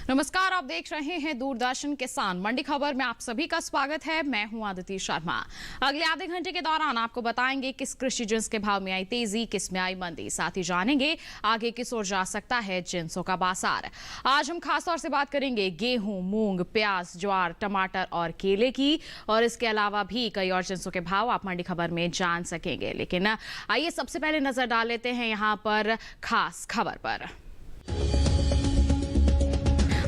नमस्कार, आप देख रहे हैं दूरदर्शन किसान मंडी खबर में आप सभी का स्वागत है। मैं हूं आदिति शर्मा। अगले आधे घंटे के दौरान आपको बताएंगे किस कृषि जिन्स के भाव में आई तेजी, किस में आई मंदी। साथ ही जानेंगे आगे किस ओर जा सकता है जिन्सों का बाजार। आज हम खास तौर से बात करेंगे गेहूं, मूंग, प्याज, ज्वार, टमाटर और केले की, और इसके अलावा भी कई और जिन्सों के भाव आप मंडी खबर में जान सकेंगे। लेकिन आइए सबसे पहले नजर डाल लेते हैं यहाँ पर खास खबर पर।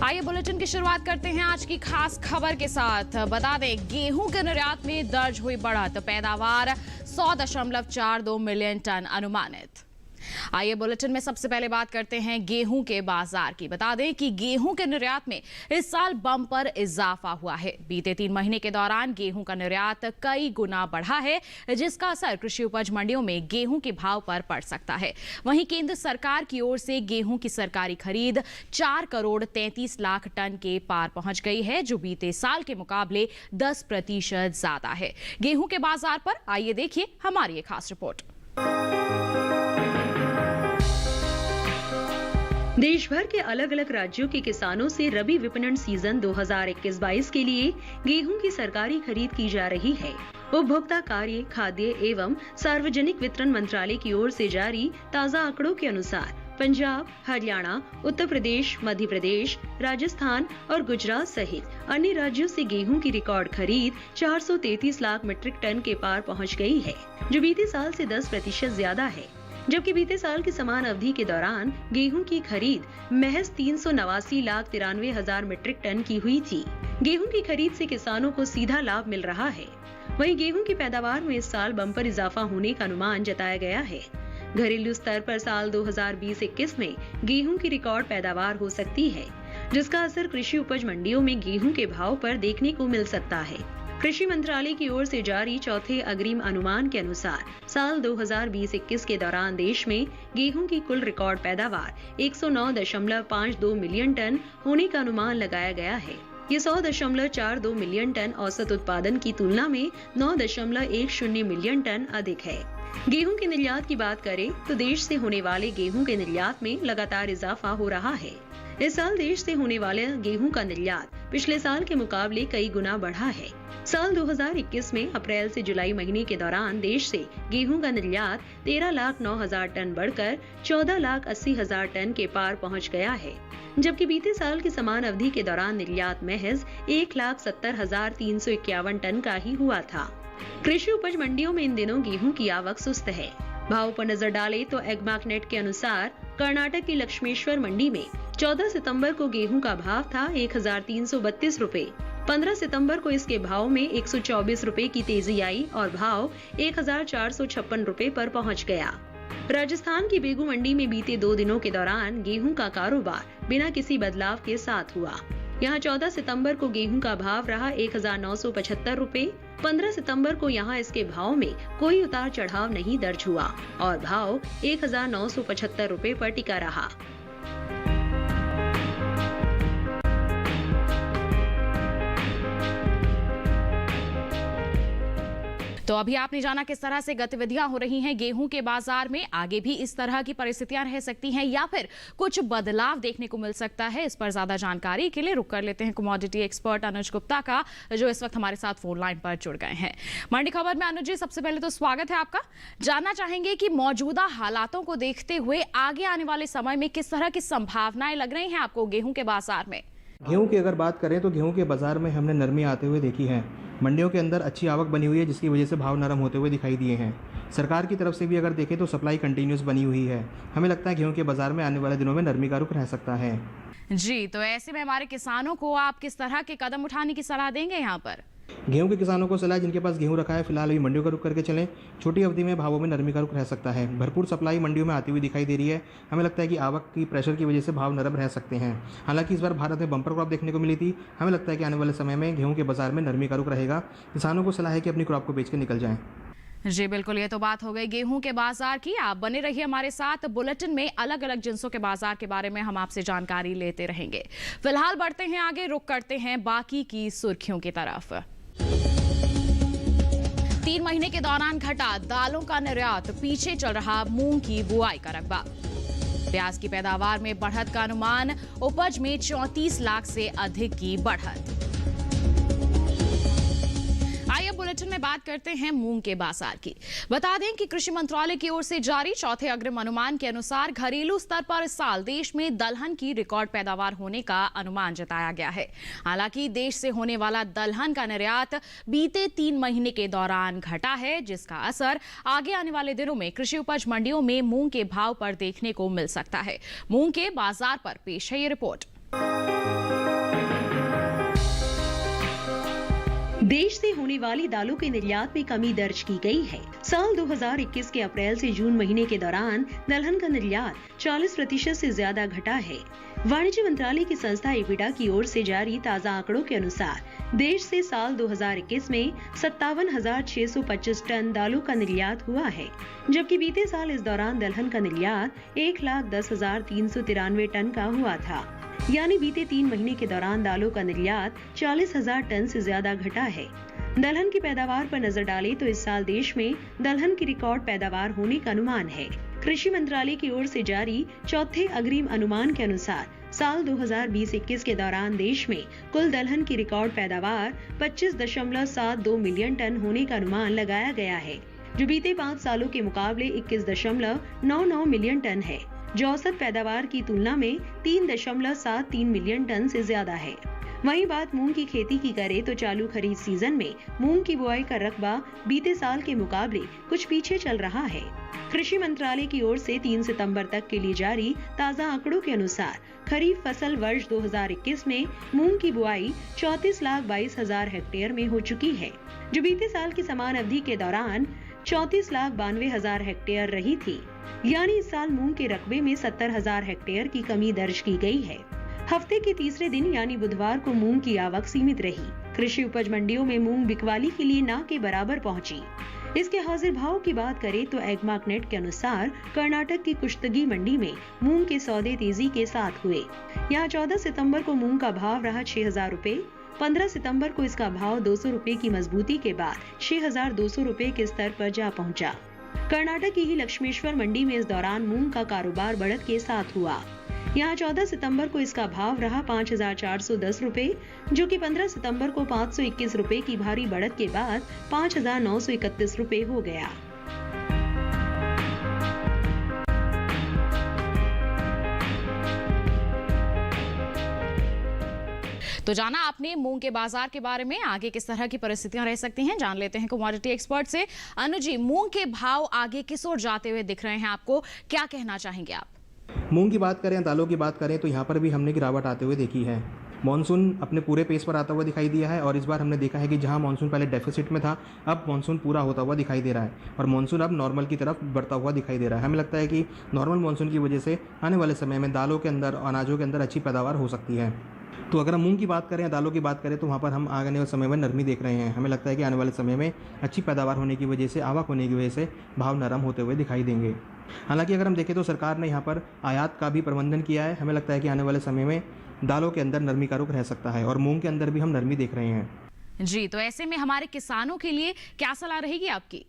आइए बुलेटिन की शुरुआत करते हैं आज की खास खबर के साथ। बता दें, गेहूं के निर्यात में दर्ज हुई बढ़त, पैदावार 100.42 मिलियन टन अनुमानित। आइए बुलेटिन में सबसे पहले बात करते हैं गेहूं के बाजार की। बता दें कि गेहूं के निर्यात में इस साल बम्पर इजाफा हुआ है। बीते 3 महीने के दौरान गेहूं का निर्यात कई गुना बढ़ा है, जिसका असर कृषि उपज मंडियों में गेहूं के भाव पर पड़ सकता है। वहीं केंद्र सरकार की ओर से गेहूं की सरकारी खरीद 4 करोड़ 33 लाख टन के पार पहुंच गई है, जो बीते साल के मुकाबले 10% ज्यादा है। गेहूं के बाजार पर आइए देखिए हमारी एक खास रिपोर्ट। देश भर के अलग अलग राज्यों के किसानों से रबी विपणन सीजन 2021-22 के लिए गेहूं की सरकारी खरीद की जा रही है। उपभोक्ता कार्य, खाद्य एवं सार्वजनिक वितरण मंत्रालय की ओर से जारी ताज़ा आंकड़ों के अनुसार पंजाब, हरियाणा, उत्तर प्रदेश, मध्य प्रदेश, राजस्थान और गुजरात सहित अन्य राज्यों से गेहूं की रिकॉर्ड खरीद 433 लाख मीट्रिक टन के पार पहुंच गई है, जो बीते साल से 10% ज्यादा है। जबकि बीते साल की समान अवधि के दौरान गेहूं की खरीद महज 389 लाख 93 हजार मीट्रिक टन की हुई थी। गेहूं की खरीद से किसानों को सीधा लाभ मिल रहा है। वहीं गेहूं की पैदावार में इस साल बम्पर इजाफा होने का अनुमान जताया गया है। घरेलू स्तर पर साल 2020-21 में गेहूं की रिकॉर्ड पैदावार हो सकती है, जिसका असर कृषि उपज मंडियों में गेहूं के भाव पर देखने को मिल सकता है। कृषि मंत्रालय की ओर से जारी चौथे अग्रिम अनुमान के अनुसार साल 2020-21 के दौरान देश में गेहूं की कुल रिकॉर्ड पैदावार 109.52 मिलियन टन होने का अनुमान लगाया गया है। ये 100.42 मिलियन टन औसत उत्पादन की तुलना में 9.10 मिलियन टन अधिक है। गेहूं के निर्यात की बात करें तो देश से होने वाले गेहूं के निर्यात में लगातार इजाफा हो रहा है। इस साल देश से होने वाले गेहूं का निर्यात पिछले साल के मुकाबले कई गुना बढ़ा है। साल 2021 में अप्रैल से जुलाई महीने के दौरान देश से गेहूं का निर्यात 13,09,000 टन बढ़कर 14,80,000 टन के पार पहुंच गया है, जबकि बीते साल की समान अवधि के दौरान निर्यात महज 1,70,351 टन का ही हुआ था। कृषि उपज मंडियों में इन दिनों गेहूं की आवक सुस्त है। भाव पर नजर डालें तो एग्मार्कनेट के अनुसार कर्नाटक की लक्ष्मेश्वर मंडी में 14 सितंबर को गेहूं का भाव था 1,332 रुपए। 15 सितंबर को इसके भाव में 124 रुपए की तेजी आई और भाव 1,456 रुपए पर पहुंच गया। राजस्थान की बेगू मंडी में बीते 2 दिनों के दौरान गेहूं का कारोबार बिना किसी बदलाव के साथ हुआ। यहाँ 14 सितंबर को गेहूं का भाव रहा 1,975 रुपए। 15 सितंबर को यहाँ इसके भाव में कोई उतार चढ़ाव नहीं दर्ज हुआ और भाव 1,975 रुपए पर टिका रहा। तो अभी आपने जाना किस तरह से गतिविधियां हो रही हैं गेहूं के बाजार में। आगे भी इस तरह की परिस्थितियां रह सकती हैं या फिर कुछ बदलाव देखने को मिल सकता है। इस पर ज्यादा जानकारी के लिए रुक कर लेते हैं कमोडिटी एक्सपर्ट अनुज गुप्ता का, जो इस वक्त हमारे साथ फोन लाइन पर जुड़ गए हैं। मंडी खबर में अनुज जी, सबसे पहले तो स्वागत है आपका। जानना चाहेंगे कि मौजूदा हालातों को देखते हुए आगे आने वाले समय में किस तरह की संभावनाएं लग रही हैं आपको गेहूं के बाजार में। गेहूं की अगर बात करें तो गेहूं के बाजार में हमने नरमी आते हुए देखी है। मंडियों के अंदर अच्छी आवक बनी हुई है, जिसकी वजह से भाव नरम होते हुए दिखाई दिए हैं। सरकार की तरफ से भी अगर देखें तो सप्लाई कंटिन्यूस बनी हुई है। हमें लगता है गेहूं के बाजार में आने वाले दिनों में नरमी का रुख रह सकता है। जी, तो ऐसे में हमारे किसानों को आप किस तरह के कदम उठाने की सलाह देंगे यहाँ पर? गेहूं के किसानों को सलाह, जिनके पास गेहूं रखा है फिलहाल अभी मंडियों का रुख करके चलें। छोटी अवधि में भावों में नरमी का रुख रह सकता है। भरपूर सप्लाई मंडियों में आती हुई दिखाई दे रही है। हमें लगता है कि आवक की प्रेशर की वजह से भाव नरम रह सकते हैं। हालांकि इस बार भारत में बम्पर क्रॉप देखने को मिली थी। हमें लगता है कि आने वाले समय में गेहूं के बाजार में नरमी का रुख रहेगा। किसानों को सलाह है कि अपनी क्रॉप को बेच के निकल जाएं। जी बिल्कुल, ये तो बात हो गई गेहूं के बाजार की। आप बने रहिए हमारे साथ। बुलेटिन में अलग अलग जिन्सों के बाजार के बारे में हम आपसे जानकारी लेते रहेंगे। फिलहाल बढ़ते हैं आगे, रुक करते हैं बाकी की सुर्खियों की तरफ। 3 महीने के दौरान घटा दालों का निर्यात, पीछे चल रहा मूंग की बुआई का रकबा। प्याज की पैदावार में बढ़त का अनुमान, उपज में 34 लाख से अधिक की बढ़त। आइए बुलेटिन में बात करते हैं मूंग के बाजार की। बता दें कि कृषि मंत्रालय की ओर से जारी चौथे अग्रिम अनुमान के अनुसार घरेलू स्तर पर इस साल देश में दलहन की रिकॉर्ड पैदावार होने का अनुमान जताया गया है। हालांकि देश से होने वाला दलहन का निर्यात बीते 3 महीने के दौरान घटा है, जिसका असर आगे आने वाले दिनों में कृषि उपज मंडियों में मूंग के भाव पर देखने को मिल सकता है। मूंग के बाजार पर पेश है ये रिपोर्ट। देश से होने वाली दालों के निर्यात में कमी दर्ज की गई है। साल 2021 के अप्रैल से जून महीने के दौरान दलहन का निर्यात 40% से ज्यादा घटा है। वाणिज्य मंत्रालय की संस्था एपिडा की ओर से जारी ताजा आंकड़ों के अनुसार देश से साल 2021 में 57,625 टन दालों का निर्यात हुआ है, जबकि बीते साल इस दौरान दलहन का निर्यात 1,10,393 टन का हुआ था। यानी बीते 3 महीने के दौरान दालों का निर्यात 40,000 टन से ज्यादा घटा है। दलहन की पैदावार पर नजर डालें तो इस साल देश में दलहन की रिकॉर्ड पैदावार होने का अनुमान है। कृषि मंत्रालय की ओर से जारी चौथे अग्रिम अनुमान के अनुसार साल 2020-21 के दौरान देश में कुल दलहन की रिकॉर्ड पैदावार 25.72 मिलियन टन होने का अनुमान लगाया गया है, जो बीते 5 सालों के मुकाबले 21.99 मिलियन टन है, जो औसत पैदावार की तुलना में 3.73 मिलियन टन से ज्यादा है। वहीं बात मूंग की खेती की करें तो चालू खरीफ सीजन में मूंग की बुआई का रकबा बीते साल के मुकाबले कुछ पीछे चल रहा है। कृषि मंत्रालय की ओर से 3 सितंबर तक के लिए जारी ताजा आंकड़ों के अनुसार खरीफ फसल वर्ष 2021 में मूंग की बुआई 34,22,000 हेक्टेयर में हो चुकी है, जो बीते साल की समान अवधि के दौरान 34,92,000 हेक्टेयर रही थी। यानी इस साल मूंग के रकबे में 70,000 हेक्टेयर की कमी दर्ज की गई है। हफ्ते के तीसरे दिन यानी बुधवार को मूंग की आवक सीमित रही। कृषि उपज मंडियों में मूंग बिकवाली के लिए ना के बराबर पहुंची। इसके हाजिर भाव की बात करें तो एगमार्कनेट के अनुसार कर्नाटक की कुश्तगी मंडी में मूंग के सौदे तेजी के साथ हुए। यहाँ 14 सितंबर को मूंग का भाव रहा 6,000 रुपए। 15 सितंबर को इसका भाव 200 रुपए की मजबूती के बाद 6,200 रुपए के स्तर पर जा पहुंचा। कर्नाटक की ही लक्ष्मेश्वर मंडी में इस दौरान मूंग का कारोबार बढ़त के साथ हुआ। यहाँ 14 सितंबर को इसका भाव रहा 5,410 रुपए, जो कि 15 सितंबर को 521 रुपए की भारी बढ़त के बाद 5,931 रुपए हो गया। तो जाना आपने मूंग के बाजार के बारे में, आगे किस तरह की परिस्थितियां रह सकती हैं जान लेते हैं कमोडिटी एक्सपर्ट से। अनु जी, मूंग के भाव आगे किस ओर जाते हुए दिख रहे हैं आपको, क्या कहना चाहेंगे आप? मूंग की बात करें, दालों की बात करें तो यहाँ पर भी हमने गिरावट आते हुए देखी है। मॉनसून अपने पूरे पेस पर आता हुआ दिखाई दिया है और इस बार हमने देखा है कि जहां मॉनसून पहले डेफिसिट में था, अब मॉनसून पूरा होता हुआ दिखाई दे रहा है और मॉनसून अब नॉर्मल की तरफ बढ़ता हुआ दिखाई दे रहा है। हमें लगता है कि नॉर्मल मॉनसून की वजह से आने वाले समय में दालों के अंदर, अनाजों के अंदर अच्छी पैदावार हो सकती है। तो अगर हम मूंग की बात करें या दालों की बात करें तो वहाँ पर हम आने वाले समय में नरमी देख रहे हैं। हमें लगता है कि आने वाले समय में अच्छी पैदावार होने की वजह से, आवक होने की वजह से भाव नरम होते हुए दिखाई देंगे। हालांकि अगर हम देखें तो सरकार ने यहाँ पर आयात का भी प्रबंधन किया है। हमें लगता है कि आने वाले समय में दालों के अंदर नरमी का रुख रह सकता है और मूंग के अंदर भी हम नरमी देख रहे हैं। जी, तो ऐसे में हमारे किसानों के लिए क्या सलाह रहेगी आपकी?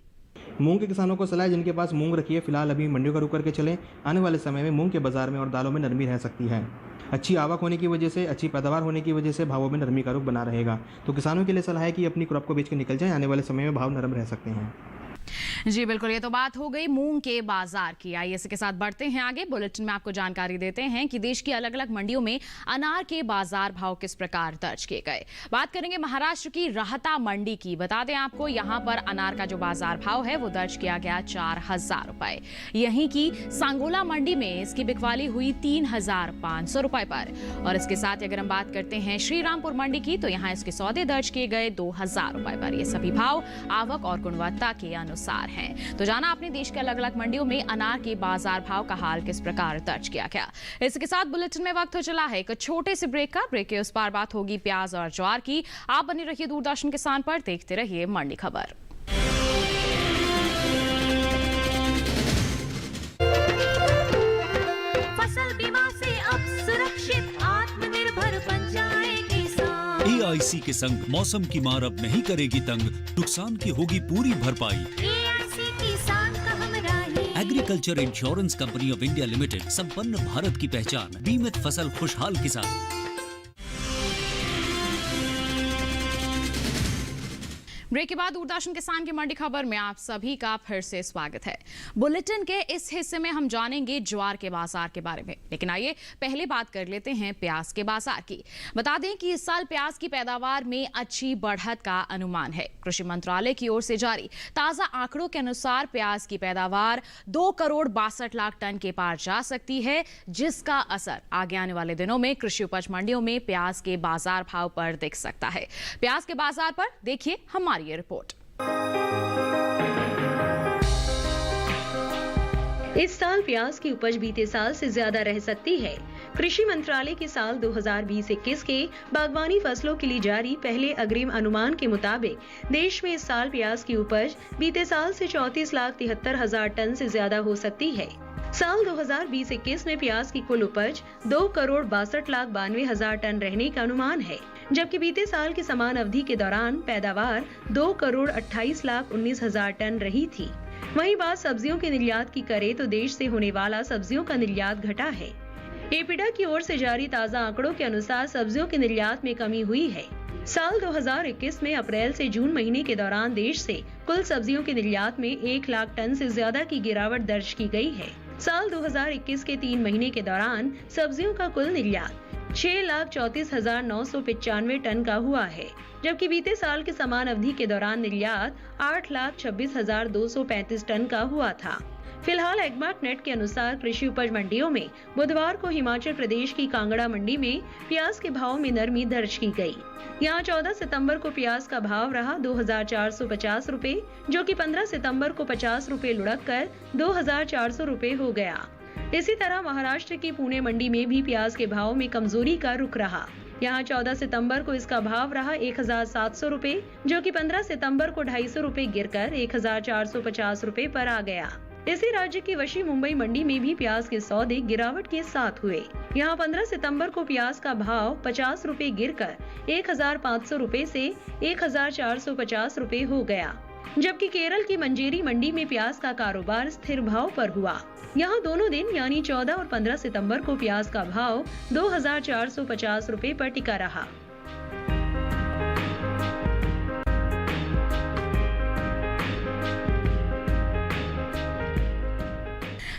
मूंग के किसानों को सलाह है, जिनके पास मूंग रखी है फिलहाल अभी मंडियों का रुख करके चलें। आने वाले समय में मूंग के बाजार में और दालों में नरमी रह सकती है। अच्छी आवक होने की वजह से, अच्छी पैदावार होने की वजह से भावों में नरमी का रुख बना रहेगा। तो किसानों के लिए सलाह है कि अपनी क्रॉप को बेच के निकल जाएं, आने वाले समय में भाव नरम रह सकते हैं। जी बिल्कुल, ये तो बात हो गई मूंग के बाजार की। आइए इसके साथ बढ़ते हैं आगे। बुलेटिन में आपको जानकारी देते हैं कि देश की अलग अलग मंडियों में अनार के बाजार भाव किस प्रकार दर्ज किए गए। बात करेंगे महाराष्ट्र की रहता मंडी की। बता दें आपको, यहाँ पर अनार का जो बाजार भाव है वो दर्ज किया गया 4,000 रुपए। यहीं की सांगोला मंडी में इसकी बिकवाली हुई 3,500 रुपए पर। और इसके साथ अगर हम बात करते हैं श्रीरामपुर मंडी की, तो यहाँ इसके सौदे दर्ज किए गए 2,000 रुपए पर। ये सभी भाव आवक और गुणवत्ता के अनुसार हैं। तो जाना आपने देश के अलग अलग मंडियों में अनार के बाजार भाव का हाल किस प्रकार दर्ज किया गया। इसके साथ बुलेटिन में वक्त हो चला है एक छोटे से ब्रेक का। ब्रेक के उस पार बात होगी प्याज और ज्वार की। आप बने रहिए दूरदर्शन किसान पर, देखते रहिए मंडी खबर। फसल बीमा से अब सुरक्षित आत्मनिर्भर बन जाए किसान। AIC के संग मौसम की मार अब नहीं करेगी तंग, नुकसान की होगी पूरी भरपाई। AIC किसान का हमराही। Agri agriculture insurance company of India limited, संपन्न भारत की पहचान, बीमित फसल खुशहाल किसान। ब्रेक के बाद दूरदर्शन किसान की मंडी खबर में आप सभी का फिर से स्वागत है। बुलेटिन के इस हिस्से में हम जानेंगे ज्वार के बाजार के बारे में, लेकिन आइए पहले बात कर लेते हैं प्याज के बाजार की। बता दें कि इस साल प्याज की पैदावार में अच्छी बढ़त का अनुमान है। कृषि मंत्रालय की ओर से जारी ताजा आंकड़ों के अनुसार प्याज की पैदावार 2,62,00,000 टन के पार जा सकती है, जिसका असर आगे आने वाले दिनों में कृषि उपज मंडियों में प्याज के बाजार भाव पर दिख सकता है। प्याज के बाजार पर देखिए हमारी ये रिपोर्ट। इस साल प्याज की उपज बीते साल से ज्यादा रह सकती है। कृषि मंत्रालय के साल 2020-21 के बागवानी फसलों के लिए जारी पहले अग्रिम अनुमान के मुताबिक देश में इस साल प्याज की उपज बीते साल से 34,73,000 टन से ज्यादा हो सकती है। साल 2020-21 में प्याज की कुल उपज 2,62,92,000 टन रहने का अनुमान है, जबकि बीते साल की समान अवधि के दौरान पैदावार 2,28,19,000 टन रही थी। वहीं बात सब्जियों के निर्यात की करें तो देश से होने वाला सब्जियों का निर्यात घटा है। एपीडा की ओर से जारी ताजा आंकड़ों के अनुसार सब्जियों के निर्यात में कमी हुई है। साल 2021 में अप्रैल से जून महीने के दौरान देश से कुल सब्जियों के निर्यात में 1 लाख टन से ज्यादा की गिरावट दर्ज की गई है। साल 2021 के 3 महीने के दौरान सब्जियों का कुल निर्यात 6,34,995 टन का हुआ है, जबकि बीते साल के समान अवधि के दौरान निर्यात 8,26,235 टन का हुआ था। फिलहाल एग्मार्ट नेट के अनुसार कृषि उपज मंडियों में बुधवार को हिमाचल प्रदेश की कांगड़ा मंडी में प्याज के भाव में नरमी दर्ज की गई। यहाँ 14 सितंबर को प्याज का भाव रहा 2,450 रुपए, जो कि 15 सितंबर को 50 रुपए लुढ़क कर 2,400 रुपए हो गया। इसी तरह महाराष्ट्र की पुणे मंडी में भी प्याज के भाव में कमजोरी का रुख रहा। यहाँ 14 सितंबर को इसका भाव रहा 1,700 रुपए, जो कि 15 सितंबर को 250 रुपए गिरकर 1,450 रुपए पर आ गया। इसी राज्य की वशी मुंबई मंडी में भी प्याज के सौदे गिरावट के साथ हुए। यहाँ 15 सितंबर को प्याज का भाव 50 रुपए गिरकर 1,500 रुपए से 1,450 रुपए हो गया, जबकि केरल की मंजेरी मंडी में प्याज का कारोबार स्थिर भाव पर हुआ। यहाँ दोनों दिन यानी 14 और 15 सितंबर को प्याज का भाव 2,450 रुपए पर टिका रहा।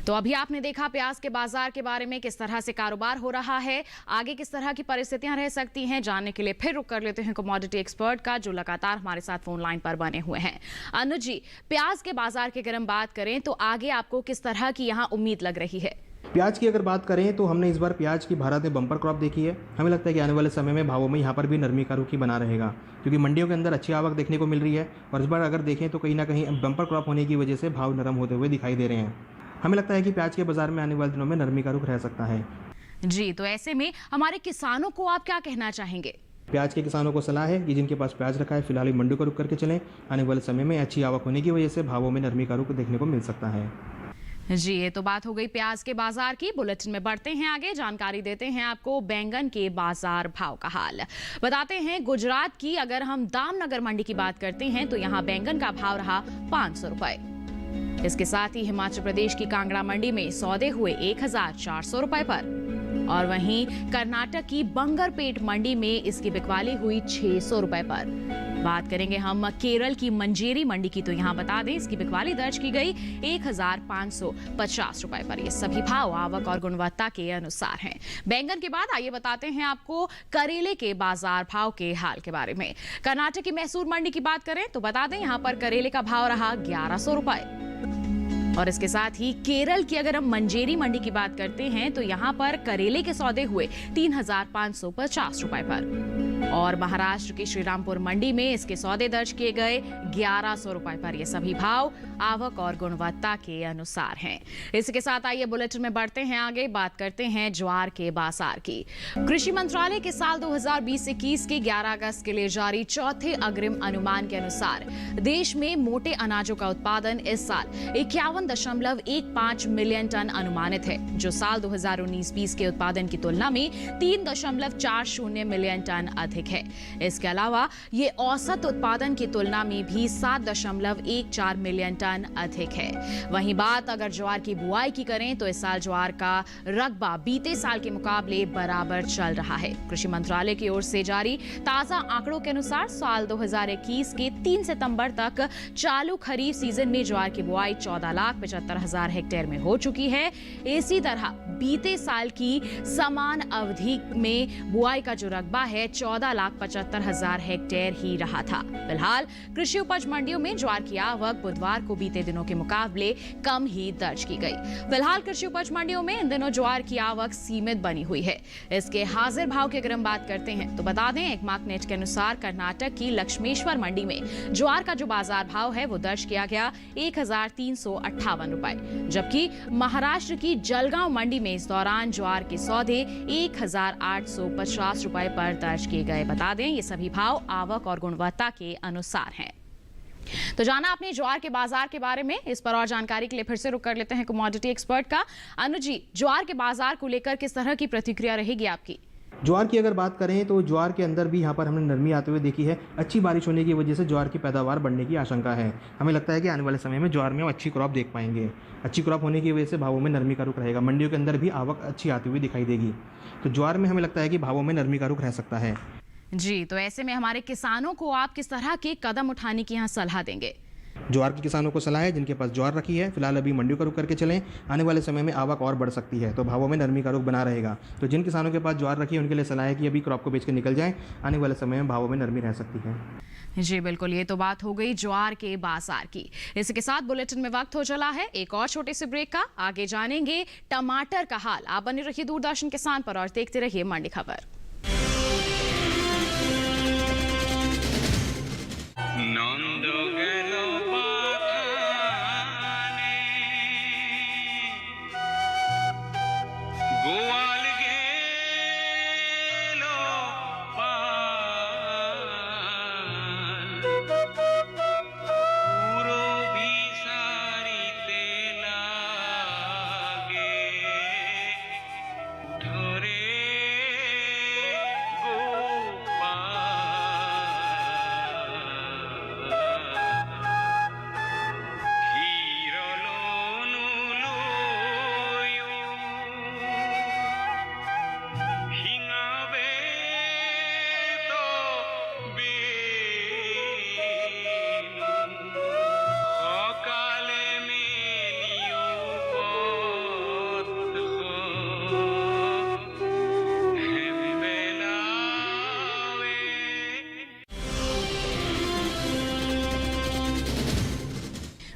तो अभी आपने देखा प्याज के बाजार के बारे में किस तरह से कारोबार हो रहा है। आगे किस तरह की परिस्थितियां रह सकती हैं, जानने के लिए फिर रुक कर लेते हैं कमोडिटी एक्सपर्ट का, जो लगातार हमारे साथ फोन लाइन पर बने हुए हैं। अनुज जी, प्याज के बाजार की अगर हम बात करें तो आगे आपको किस तरह की यहाँ उम्मीद लग रही है? प्याज की अगर बात करें तो हमने इस बार प्याज की भारत में बम्पर क्रॉप देखी है। हमें लगता है कि आने वाले समय में भावों में यहाँ पर भी नरमी का रुख ही बना रहेगा, क्योंकि मंडियों के अंदर अच्छी आवक देखने को मिल रही है और इस बार अगर देखें तो कहीं ना कहीं बम्पर क्रॉप होने की वजह से भाव नरम होते हुए दिखाई दे रहे हैं। हमें लगता है कि प्याज के बाजार में आने वाले दिनों में नरमी का रुख रह सकता है। जी, तो ऐसे में हमारे किसानों को आप क्या कहना चाहेंगे? प्याज के किसानों को सलाह है कि जिनके पास प्याज रखा है फिलहाल ही मंडी को रुक करके चलें। आने वाले समय में अच्छी आवक होने की वजह से भावों में नरमी का रुख देखने को मिल सकता है। जी, ये तो बात हो गई प्याज के बाजार की। बुलेटिन में बढ़ते हैं आगे, जानकारी देते हैं आपको बैंगन के बाजार भाव का हाल। बताते हैं गुजरात की अगर हम दामनगर मंडी की बात करते हैं तो यहाँ बैंगन का भाव रहा 500 रुपए। इसके साथ ही हिमाचल प्रदेश की कांगड़ा मंडी में सौदे हुए 1,400 रुपए पर, और वहीं कर्नाटक की बंगरपेट मंडी में इसकी बिकवाली हुई 600 रुपए पर। बात करेंगे हम केरल की मंजेरी मंडी की, तो यहाँ बता दें इसकी बिकवाली दर्ज की गई 1,550 रुपए पर। ये सभी भाव आवक और गुणवत्ता के अनुसार हैं। बैंगन के बाद आइए बताते हैं आपको करेले के बाजार भाव के हाल के बारे में। कर्नाटक की मैसूर मंडी की बात करें तो बता दें यहाँ पर करेले का भाव रहा 1,100 रुपए, और इसके साथ ही केरल की अगर हम मंजेरी मंडी की बात करते हैं तो यहाँ पर करेले के सौदे हुए 3,550 रुपए पर, और महाराष्ट्र की श्रीरामपुर मंडी में इसके सौदे दर्ज किए गए 1,100 रुपए पर। ये सभी भाव आवक और गुणवत्ता के अनुसार हैं। इसके साथ आइए बुलेटिन में बढ़ते हैं आगे, बात करते हैं ज्वार के बाजार की। कृषि मंत्रालय के साल 2020-21 के 11 अगस्त के लिए जारी चौथे अग्रिम अनुमान के अनुसार देश में मोटे अनाजों का उत्पादन इस साल 51.15 मिलियन टन अनुमानित है, जो साल 2019-20 के उत्पादन की तुलना में 3.40 मिलियन टन अधिक अधिक है। इसके अलावा ये औसत उत्पादन की तुलना में भी 7.14 मिलियन टन अधिक है। वहीं बात अगर ज्वार की बुआई की करें तो इस साल ज्वार का रकबा बीते साल के मुकाबले बराबर चल रहा है। कृषि मंत्रालय की ओर से जारी ताजा आंकड़ों के अनुसार साल 2021 के 3 सितंबर तक चालू खरीफ सीजन में ज्वार की बुआई 14,75,000 हेक्टेयर में हो चुकी है। इसी तरह बीते साल की समान अवधि में बुआई का जो रकबा है 14,75,000 हेक्टेयर ही रहा था। फिलहाल कृषि उपज मंडियों में ज्वार की आवक बुधवार को बीते दिनों के मुकाबले कम ही दर्ज की गई। फिलहाल कृषि उपज मंडियों में इन दिनों ज्वार की आवक सीमित बनी हुई है। इसके हाजिर भाव की अगर हम बात करते हैं तो बता दें एक मार्कनेट के अनुसार कर्नाटक की लक्ष्मेश्वर मंडी में ज्वार का जो बाजार भाव है वो दर्ज किया गया 1,358 रुपए, जबकि महाराष्ट्र की जलगांव मंडी में इस दौरान ज्वार के सौदे 1,850 रुपए पर दर्ज किए गए। बता दें ये सभी भाव आवक और गुणवत्ता के अनुसार हैं। तो जाना आपने ज्वार के बाजार के बारे में, इस पर और जानकारी के लिए फिर से रुक कर लेते हैं कमोडिटी एक्सपर्ट का। अनुज जी, ज्वार के बाजार को लेकर किस तरह की प्रतिक्रिया रहेगी आपकी? ज्वार की अगर बात करें तो ज्वार के अंदर भी यहाँ पर हमने नरमी आते हुए देखी है। अच्छी बारिश होने की वजह से ज्वार की पैदावार बढ़ने की आशंका है। हमें लगता है कि आने वाले समय में ज्वार में हम अच्छी क्रॉप देख पाएंगे। अच्छी क्रॉप होने की वजह से भावों में नरमी का रुख रहेगा। मंडियों के अंदर भी आवक अच्छी आती हुई दिखाई देगी। तो ज्वार में हमें लगता है कि भावों में नरमी का रुख रह सकता है। जी, तो ऐसे में हमारे किसानों को आप किस तरह के कदम उठाने की यहाँ सलाह देंगे? ज्वार के किसानों को सलाह है जिनके पास ज्वार रखी है फिलहाल अभी मंडियों का रुख करके चलें। आने वाले समय में आवक और बढ़ सकती है तो भावों में नरमी का रुख बना रहेगा। तो जिन किसानों के पास ज्वार रखी है उनके लिए सलाह है कि अभी क्रॉप को बेच के निकल जाएं। आने वाले समय में भावों में नरमी रह सकती है। जी बिल्कुल, ये तो बात हो गई ज्वार के बाजार की। इसके साथ बुलेटिन में वक्त हो चला है एक और छोटे से ब्रेक का। आगे जानेंगे टमाटर का हाल। आप बने रहिए दूरदर्शन किसान पर और देखते रहिए मंडी खबर।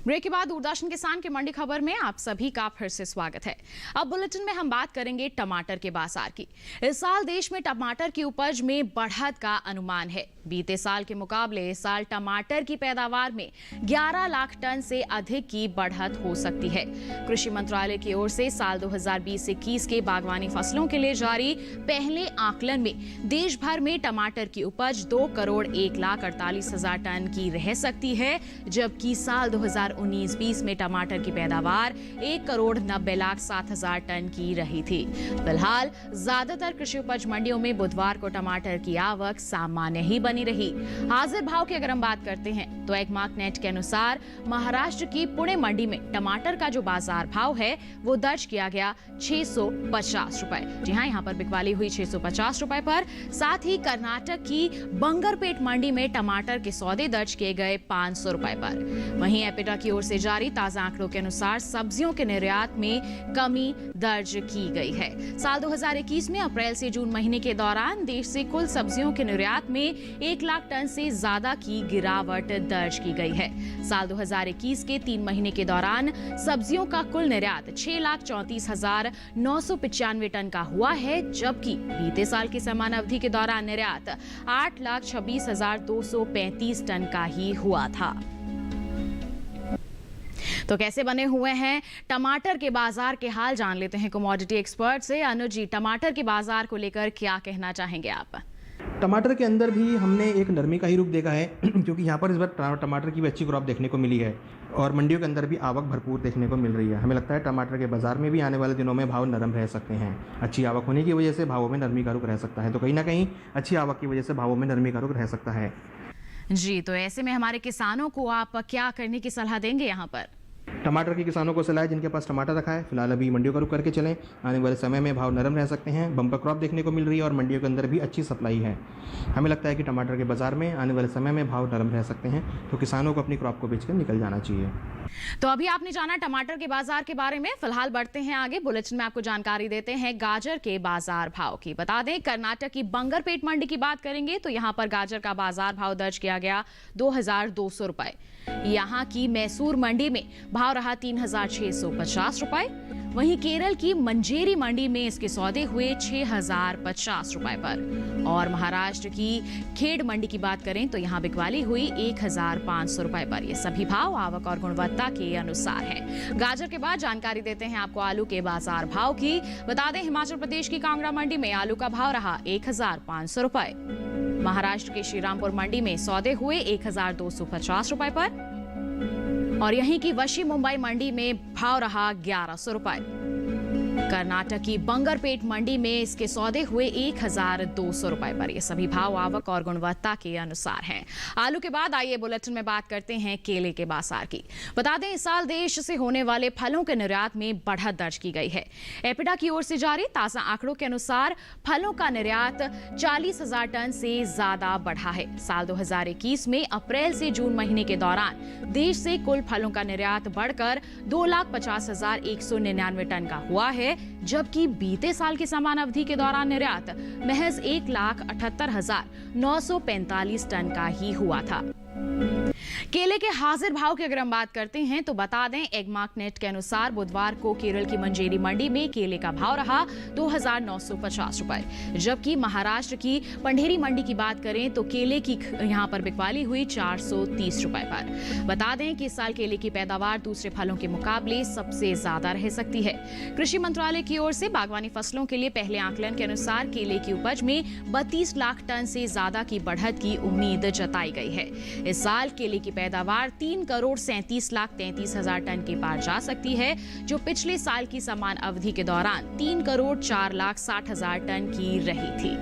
ब्रेक के बाद दूरदर्शन किसान के मंडी खबर में आप सभी का फिर से स्वागत है। अब बुलेटिन में हम बात करेंगे टमाटर के बाजार की। इस साल देश में टमाटर की उपज में बढ़त का अनुमान है। बीते साल के मुकाबले इस साल टमाटर की पैदावार में 11 लाख टन से अधिक की बढ़त हो सकती है। कृषि मंत्रालय की ओर से साल 2020-21 के बागवानी फसलों के लिए जारी पहले आकलन में देश भर में टमाटर की उपज 2,01,48,000 टन की रह सकती है, जबकि साल 2019-20 में टमाटर की पैदावार 1,90,07,000 टन की रही थी। फिलहाल ज्यादातर कृषि उपज मंडियों में बुधवार को टमाटर की आवक सामान्य ही बनी रही। हाजिर भाव की अगर हम बात करते हैं तो एक मार्कनेट के अनुसार महाराष्ट्र की पुणे मंडी में टमाटर का जो बाजार भाव है वो दर्ज किया गया 650 रुपए। जी हाँ, यहाँ पर बिकवाली हुई 650 रुपए पर। साथ ही कर्नाटक की बंगरपेट मंडी में टमाटर के सौदे दर्ज किए गए 500 रुपए पर। वहीं एपिडा की ओर से जारी ताजा आंकड़ों के अनुसार सब्जियों के निर्यात में कमी दर्ज की गई है। साल 2021 में अप्रैल से जून महीने के दौरान देश से कुल सब्जियों के निर्यात में 1 लाख टन से ज्यादा की गिरावट दर्ज की गई है। साल 2021 के 3 महीने के दौरान सब्जियों का कुल निर्यात 6,34,995 टन का हुआ है, जबकि बीते साल की समान अवधि के दौरान निर्यात 8,26,235 टन का ही हुआ था। तो कैसे बने हुए हैं टमाटर के बाजार के हाल, जान लेते हैं कमोडिटी एक्सपर्ट से। अनुज जी, टमाटर के बाजार को लेकर क्या कहना चाहेंगे आप? टमाटर के अंदर भी हमने एक नरमी का ही रुख देखा है क्योंकि यहाँ पर इस बार टमाटर की भी अच्छी क्रॉप देखने को मिली है और मंडियों के अंदर भी आवक भरपूर देखने को मिल रही है। हमें लगता है टमाटर के बाज़ार में भी आने वाले दिनों में भाव नरम रह सकते हैं। अच्छी आवक होने की वजह से भावों में नरमी का रुख रह सकता है, तो कहीं ना कहीं अच्छी आवक की वजह से भावों में नरमी का रुख रह सकता है। जी, तो ऐसे में हमारे किसानों को आप क्या करने की सलाह देंगे यहाँ पर? टमाटर के किसानों को सलाह है जिनके पास टमाटर रखा है, फिलहाल अभी मंडियों का रुख करके चलें। आने वाले समय में भाव नरम रह सकते हैं, बम्पर क्रॉप देखने को मिल रही है और मंडियों के अंदर भी अच्छी सप्लाई है। हमें लगता है कि टमाटर के बाजार में आने वाले समय में भाव नरम रह सकते हैं, तो किसानों को अपनी क्रॉप को बेचकर निकल जाना चाहिए। तो अभी आपने जाना टमाटर के बाजार के बारे में। फिलहाल बढ़ते हैं आगे। बुलेटिन में आपको जानकारी देते हैं गाजर के बाजार भाव की। बता दें, कर्नाटक की बंगरपेट मंडी की बात करेंगे तो यहाँ पर गाजर का बाजार भाव दर्ज किया गया 2,200 रुपए। यहाँ की मैसूर मंडी में भाव रहा 3,650 रुपए। वहीं केरल की मंजेरी मंडी में इसके सौदे हुए 6,050 रुपए पर। और महाराष्ट्र की खेड़ मंडी की बात करें तो यहाँ बिकवाली हुई 1,500 रुपए पर। ये सभी भाव आवक और गुणवत्ता के अनुसार है। गाजर के बाद जानकारी देते हैं आपको आलू के बाजार भाव की। बता दें, हिमाचल प्रदेश की कांगड़ा मंडी में आलू का भाव रहा 1,500 रुपए। महाराष्ट्र के श्रीरामपुर मंडी में सौदे हुए 1,250 रुपए पर। और यहीं की वशी मुंबई मंडी में भाव रहा 1,100 रुपए। कर्नाटक की बंगरपेट मंडी में इसके सौदे हुए 1,200 रुपए पर। ये सभी भाव आवक और गुणवत्ता के अनुसार हैं। आलू के बाद आइए बुलेटिन में बात करते हैं केले के बाजार की। बता दें, इस साल देश से होने वाले फलों के निर्यात में बढ़त दर्ज की गई है। एपिडा की ओर से जारी ताजा आंकड़ों के अनुसार फलों का निर्यात 40,000 टन से ज्यादा बढ़ा है। साल 2021 में अप्रैल से जून महीने के दौरान देश से कुल फलों का निर्यात बढ़कर 2,50,199 टन का हुआ है, जबकि बीते साल की समान अवधि के दौरान निर्यात महज 1,78,945 टन का ही हुआ था। केले के हाजिर भाव की अगर हम बात करते हैं तो बता दें, एगमार्कनेट के अनुसार बुधवार को केरल की मंजेरी मंडी में केले का भाव रहा 2,950 रुपए, जबकि महाराष्ट्र की पंढेरी मंडी की बात करें तो केले की यहां पर बिकवाली हुई 430 रुपए पर। बता दें कि इस साल केले की पैदावार दूसरे फलों के मुकाबले सबसे ज्यादा रह सकती है। कृषि मंत्रालय की ओर से बागवानी फसलों के लिए पहले आकलन के अनुसार केले की उपज में 32 लाख टन से ज्यादा की बढ़त की उम्मीद जताई गई है। इस साल केले की पैदावार 3,37,33,000 टन के पार जा सकती है, जो पिछले साल की समान अवधि के दौरान 3,04,60,000 टन की रही थी।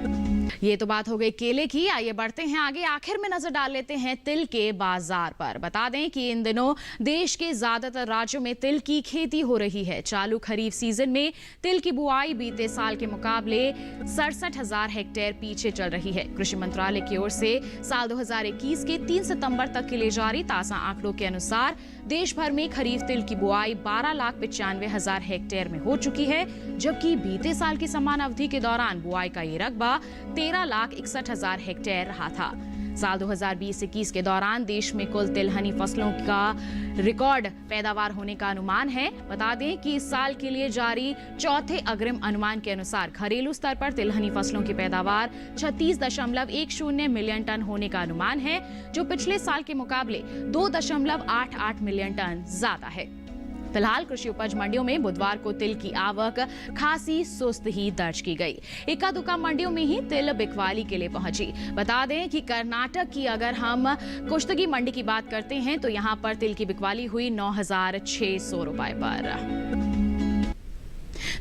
ये तो बात हो गई केले की। आइए बढ़ते हैं आगे। आखिर में नजर डाल लेते हैं तिल के बाजार पर। बता दें कि इन दिनों देश के ज्यादातर राज्यों में तिल की खेती हो रही है। चालू खरीफ सीजन में तिल की बुआई बीते साल के मुकाबले 67,000 हेक्टेयर पीछे चल रही है। कृषि मंत्रालय की ओर से साल 2021 के 3 सितंबर तक के लिए जारी ताजा आंकड़ों के अनुसार देश भर में खरीफ तिल की बुआई 12,95,000 हेक्टेयर में हो चुकी है, जबकि बीते साल की समान अवधि के दौरान बुआई का ये रकबा 13,61,000 हेक्टेयर रहा था। साल 2020-21 के दौरान देश में कुल तिलहनी फसलों का रिकॉर्ड पैदावार होने का अनुमान है। बता दें कि इस साल के लिए जारी चौथे अग्रिम अनुमान के अनुसार घरेलू स्तर पर तिलहनी फसलों की पैदावार 36.10 मिलियन टन होने का अनुमान है, जो पिछले साल के मुकाबले 2.88 मिलियन टन ज्यादा है। फिलहाल कृषि उपज मंडियों में बुधवार को तिल की आवक खासी सुस्त ही दर्ज की गई। इक्का दुक्का मंडियों में ही तिल बिकवाली के लिए पहुंची। बता दें कि कर्नाटक की अगर हम कुश्तगी मंडी की बात करते हैं तो यहां पर तिल की बिकवाली हुई 9,600 रुपए पर।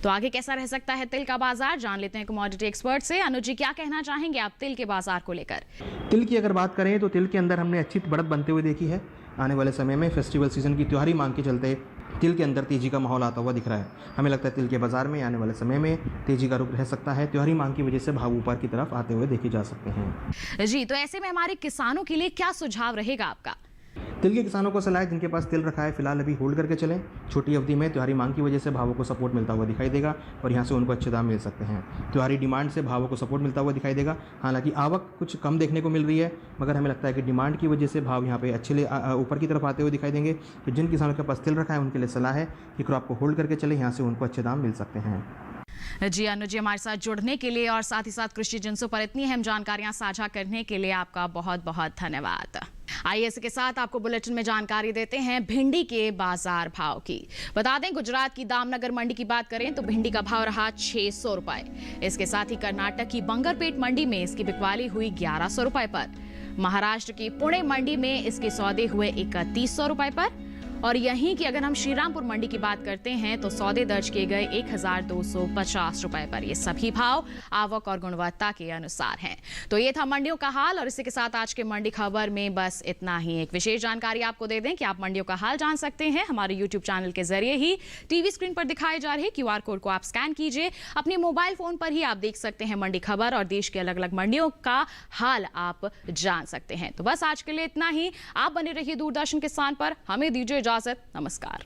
तो आगे कैसा रह सकता है तिल का बाजार, जान लेते हैं कमोडिटी एक्सपर्ट से। अनुज जी, क्या कहना चाहेंगे आप तिल के बाजार को लेकर? तिल की अगर बात करें तो तिल के अंदर हमने अच्छी बढ़त बनते हुए देखी है। आने वाले समय में फेस्टिवल सीजन की त्योहारी मांग के चलते तिल के अंदर तेजी का माहौल आता हुआ दिख रहा है। हमें लगता है तिल के बाजार में आने वाले समय में तेजी का रुख रह सकता है। त्योहारी मांग की वजह से भाव ऊपर की तरफ आते हुए देखे जा सकते हैं। जी, तो ऐसे में हमारे किसानों के लिए क्या सुझाव रहेगा आपका? तिल के किसानों को सलाह है जिनके पास तिल रखा है फिलहाल अभी होल्ड करके चलें। छोटी अवधि में त्योहारी मांग की वजह से भावों को सपोर्ट मिलता हुआ दिखाई देगा और यहाँ से उनको अच्छे दाम मिल सकते हैं। त्योहारी डिमांड से भावों को सपोर्ट मिलता हुआ दिखाई देगा। हालांकि आवक कुछ कम देखने को मिल रही है, मगर हमें लगता है कि डिमांड की वजह से भाव यहाँ पे अच्छे ऊपर की तरफ आते हुए दिखाई देंगे। तो जिन किसानों के पास तिल रखा है उनके लिए सलाह है कि क्रॉप को होल्ड करके चले, यहाँ से उनको अच्छे दाम मिल सकते हैं। जी अनु जी, हमारे साथ जुड़ने के लिए और साथ ही साथ कृषि जिनसों पर इतनी अहम जानकारियां साझा करने के लिए आपका बहुत बहुत धन्यवाद। आइए इसके साथ आपको बुलेटिन में जानकारी देते हैं भिंडी के बाजार भाव की। बता दें, गुजरात की दामनगर मंडी की बात करें तो भिंडी का भाव रहा 600 रुपए। इसके साथ ही कर्नाटक की बंगरपेट मंडी में इसकी बिकवाली हुई 1100 रुपए पर। महाराष्ट्र की पुणे मंडी में इसके सौदे हुए 3100 रुपए पर। और यहीं की अगर हम श्रीरामपुर मंडी की बात करते हैं तो सौदे दर्ज किए गए 1250 रुपए पर। ये सभी भाव आवक और गुणवत्ता के अनुसार हैं। तो ये था मंडियों का हाल और इसी के साथ आज के मंडी खबर में बस इतना ही। एक विशेष जानकारी आपको दे दें कि आप मंडियों का हाल जान सकते हैं हमारे YouTube चैनल के जरिए ही। टीवी स्क्रीन पर दिखाए जा रहे QR कोड को आप स्कैन कीजिए, अपने मोबाइल फोन पर ही आप देख सकते हैं मंडी खबर और देश के अलग अलग मंडियों का हाल आप जान सकते हैं। तो बस आज के लिए इतना ही। आप बने रहिए दूरदर्शन किसान पर। हमें दीजिए इजाजत। नमस्कार।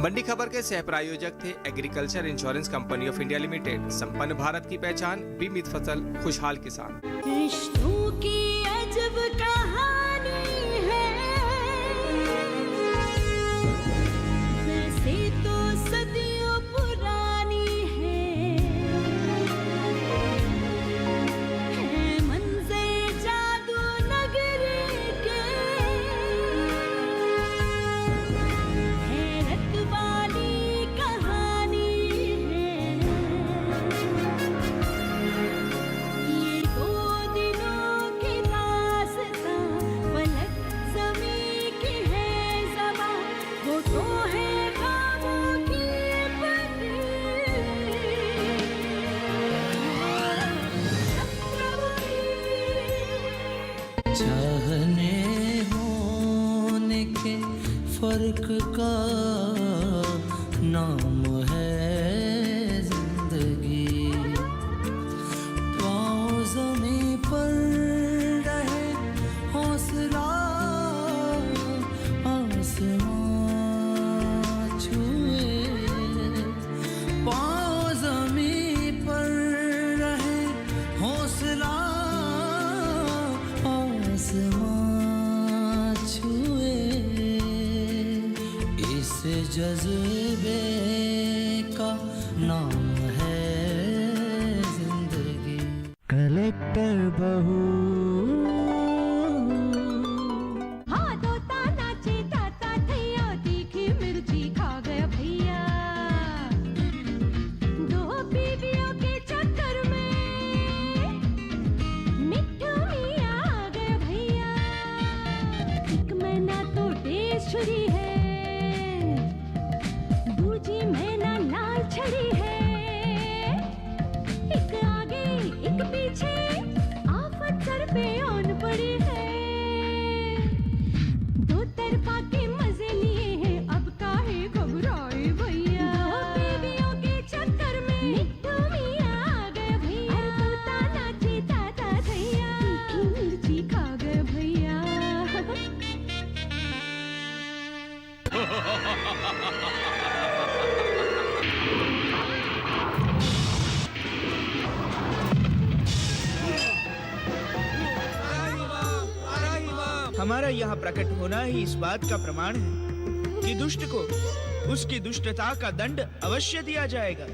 मंडी खबर के सह प्रायोजक थे agriculture insurance company of India limited. संपन्न भारत की पहचान, बीमित फसल, खुशहाल किसान। रिश्तों की अजब कहानी है, वैसे तो सदियों पुरानी है मंज़र जादू नगरी के, हैरत वाली कहानी है। ये दो दिनों की दास्तां, फलक ज़मीं की है ज़बां, वो तो है ख्वाबों की बनी। चाहने होने के फर्क का नाम है जिंदगी। पाँव ज़मीं पर रहे, हौसला आसमां छुए। पाँव ज़मीं पर रहे, हौसला आसमां छुए। इस जज्बे का नाम है जिंदगी। कलेक्टर बहू हाँ तोता नाचे ताता थैया, तीखी मिर्ची खा गया भैया। दो बीवियों के चक्कर में मिट्ठू मियाँ आ गए भैया। एक मैना तो देश छुरी है, दूजी मैना लाल छड़ी है। एक आगे एक पीछे, आफत सर पे आन पड़ी है। दो तरफा के मजे लिए हैं, अब काहे घबराए भैया। दो बीवियों के चक्कर में मिट्ठू मियाँ आ गए भैया। अरे तोता नाचे ताता थैया, तीखी मिर्ची खा गए भैया। हमारा यहाँ प्रकट होना ही इस बात का प्रमाण है कि दुष्ट को उसकी दुष्टता का दंड अवश्य दिया जाएगा।